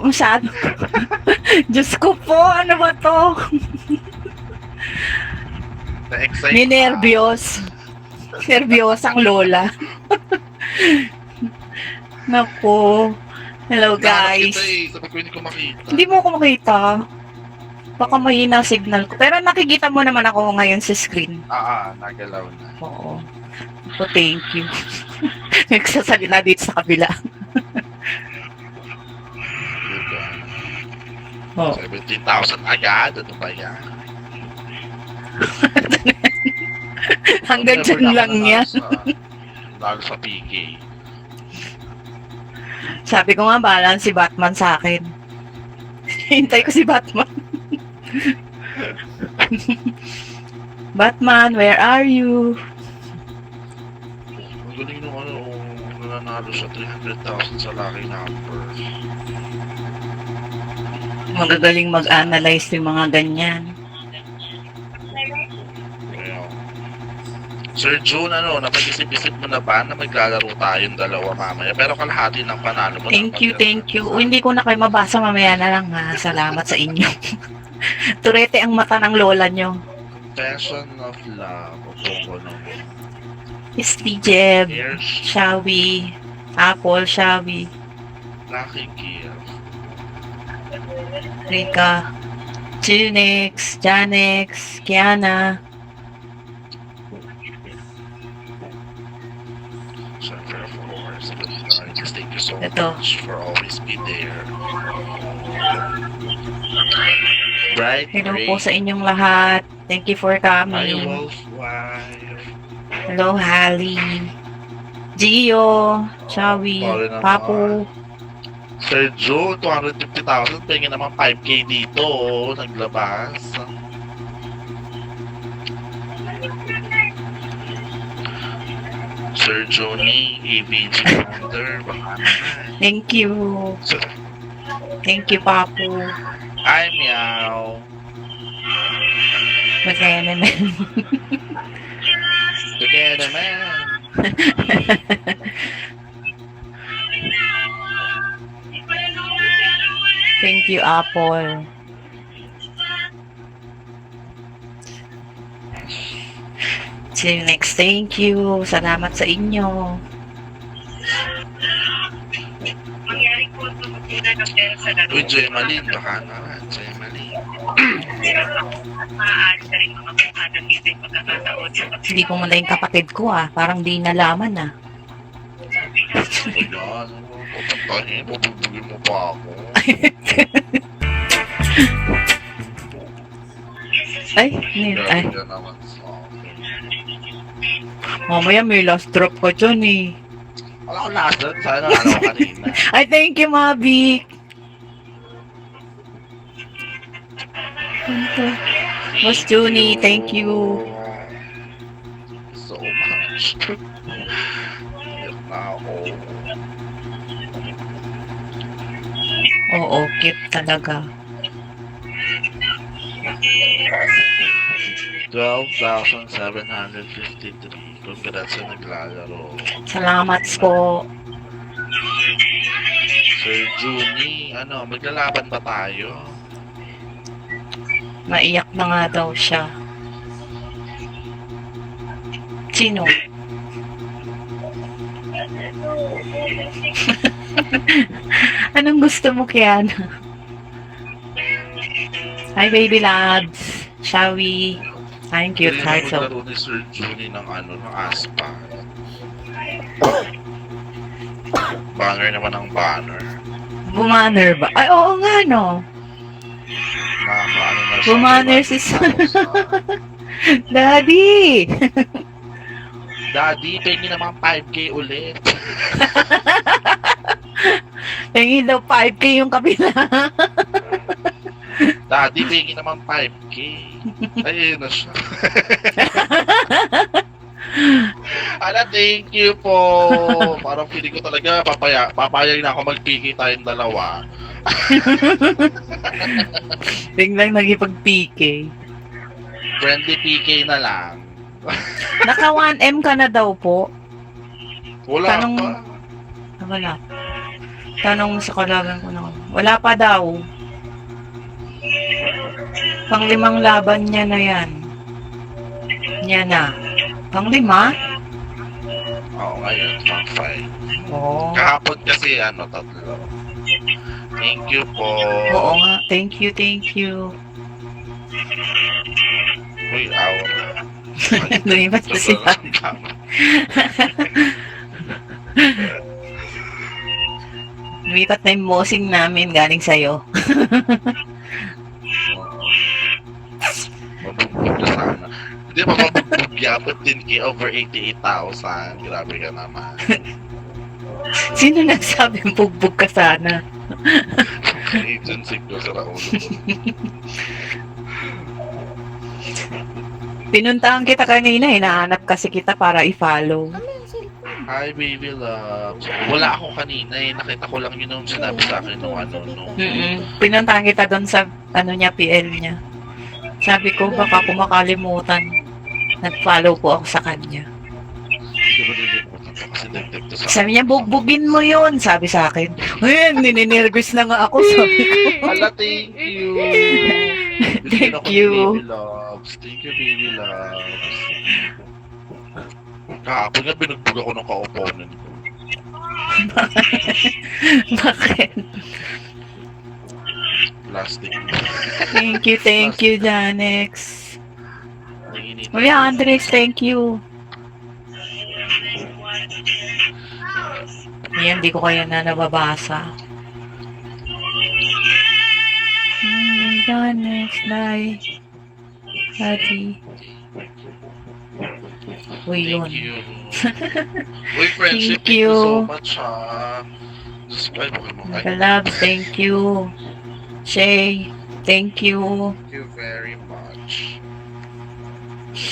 Masyado. Diyos ko po, ano ba to? Na-excite Ninervyos. Nervyos ang lola. Naku. Hello, guys. Sabi ko hindi ko makita. Hindi mo ako makita. Baka mahina ang signal ko. Pero nakikita mo naman ako ngayon sa screen. Nagalaw na. Oo. So, thank you. Nagsasalita dito sa kabila. Diba? Oo. 17,000 agad. Ano ba yan? Hanggang dyan lang yan. Lalo sa PK. Sabi ko nga, bahala si Batman sa akin. Hintay ko si Batman. Batman, where are you? Ang galing nung nananalo sa 300,000 sa lucky number. Magagaling mag-analyze yung mga ganyan. Kaya, Sir June, napag-isip-isip mo na ba na maglalaro tayong dalawa mamaya? Pero kalahati ng panalo mo. Thank you. Hindi ko na kayo mabasa, mamaya na lang ha. Salamat sa inyo. Turete ang mata ng lola nyo. Passion of love. Steve Jeb, Here's Shawi, Apple, Shawi, lucky gift. Rika, Junix, Janex, Kiana. Siyempre, of course. Just thank you so Ito. much for always be there. Bright Hello Ray. po sa inyong lahat. Thank you for Hi, coming. Wolf Wife. Hello, Hallie. Gio, Shawi, sorry naman. Papu. Sir Joe, 250,000. Pingin naman 5K dito. Naglabas. Sir Johnny, AVG Wonder. Baka naman. Thank you. Thank you, Papu. Hi, Meow. Magkaya naman. Kaya naman. Thank you, Apple. See you next. Thank you. Salamat sa inyo. Uy, Joy Malin. Baka naman. Joy Malin. Hindi ko muna yung kapatid ko Parang di nalaman Ayan. Papuntahin. Pabubugin mo pa ako. Ay, ay. Grabe ka naman sa akin. Mamaya may last drop ko dyan Wala ko last doon. Sana kanina. Ay, thank you, Mavic. Boss Junie, thank you. So much. Iyak na ako. Oo, cute talaga. 12,753. Congrats sa naglalaro. Salamat po. Sir Junie, maglalaban ba tayo? Maiyak na nga daw siya. Sino? Anong gusto mo, Kiana? Hi, baby loves. Shall we? I'm cute, Hindi heart na so. maglaro ni Sir Junie ng Aspa. Banner naman ang banner. Bumaner ba? Ay, oo nga, no. Nakakaano na siya. Bumaner si Daddy! Daddy, pengi naman 5K ulit. Tingin daw 5K yung kabila. Daddy, pengi naman 5K. Ayun na siya. Thank you po. Parang feeling ko talaga papayag na ako mag-PK tayong dalawa. Biglang nagipag-PK. Friendly PK na lang. Naka 1M ka na daw po. Wala Tanong- pa. Wala. Tanong sa kalaban ko na. Wala pa daw. Pang-5 laban niya na yan. Yan na. Pang-5? Oo, ngayon, pang 5. Oo. Kahapon kasi, 3. Thank you po. Oo nga. Thank you, thank you. Uy, aura. Lumipat na si Lumipat na yung mosing namin galing sa'yo. Mabugbog na sana. Hindi pa mabugbog yapot din over 88,000. Grabe ka naman. Sino nagsabing bugbog ka sana? Agency ko sa ulo ko. Pinuntahan kita kanina, hinahanap kasi kita para i-follow. Hi, baby loves. Wala ako kanina eh. Nakita ko lang yun nung sinabi sa akin nung Pinuntahan kita doon sa niya, PL niya. Sabi ko, baka ko makalimutan. Nag-follow po ako sa kanya. Hindi ba nilimutan ko kasi nag-tip to sa Sabi niya, bugbugin mo yun, sabi sa akin. Ayun, nininervous na nga ako, sabi ko. Hala, thank you. Bigyan ako Thank you. ng baby loves. Thank you, baby loves. Kahapon nga binugbog ako ng ka-opponent ko. Bakit? Plastic. Thank you, Janex. Kuya Andres, thank you. Ayan, di ko kaya na nababasa. Janex, Lai. Adi. Uy, yun. Thank you. Uy, friendship, Thank thank you so you. much, ha. Diyos ko, ay, bakit mo kayo? Love, thank you. Shay, thank you. Thank you very much.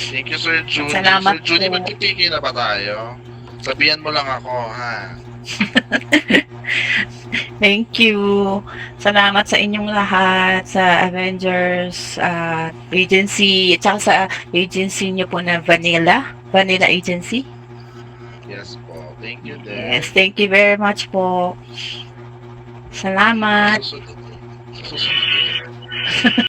Thank you, Sir Junie. Salamat Sir Junie, po. magpipigil na ba tayo? Sabihan mo lang ako, ha? Thank you. Salamat sa inyong lahat, sa Avengers Agency, at saka sa agency niyo po na Vanilla Agency. Yes po. Thank you, din. Yes, thank you very much po. Salamat. Susunod. Susunod.